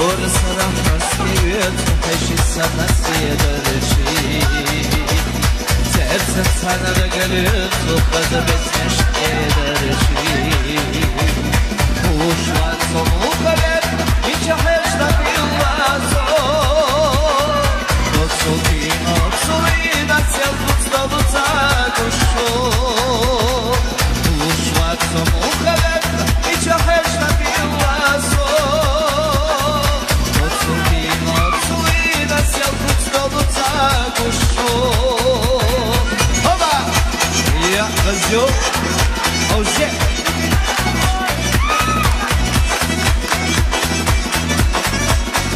Sarah Hasbiyet Peşi sana siyederşi Tersen sana da gelip Tukazı betmeş ederşi Kuşlar sonu kadar Hiç ahışta billazo Otsulina Sel kutsalı ta kuşu Kuşlar sonu kadar Hiç ahışta billazo Oba! Ya kızıyor. Oh shit!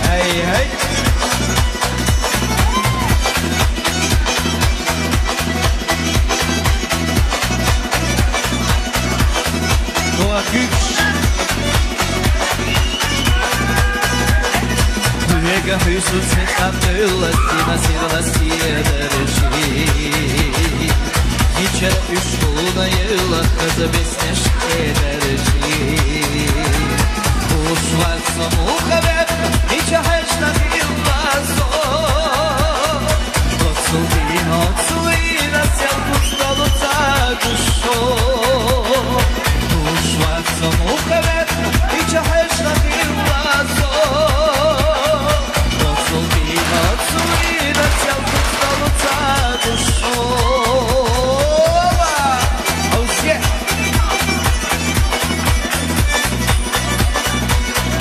Hey hey! Doğa güç! Vega Hüsnü Sekat'la Sina Sirla Siyederşi İçer üstüne yıla Kızı besneş ederşi Kuşlar sonu kadar Hiç ahışta billazo Otsulina Sel kutsalı ta kuşu Kuşlar sonu kadar Hiç ahışta billazo Otsulina Sel kutsalı ta kuşu Oh shit!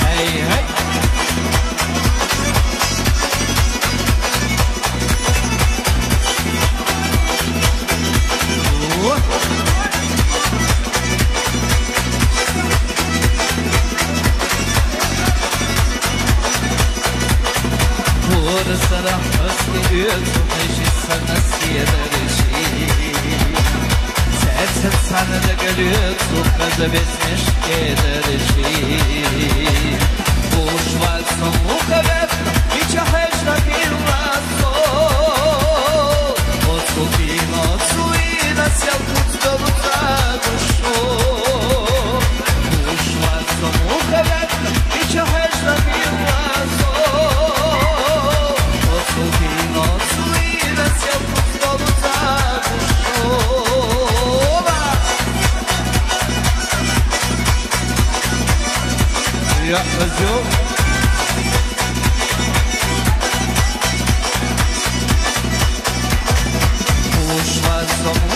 Hey hey! Sarah Hasbiyet Peşi sana siyederşi Tersen sana da gelip Tukazı betmeş ederşi Kuşlar sonu kadar Hiç ahışta billazo Otsulina Sel kutsalı ta kuşu Kuşlar sonu kadar Hiç ahışta billazo Otsulina Sel kutsalı ta kuşu Ya kızıyor. Kuşlar sonu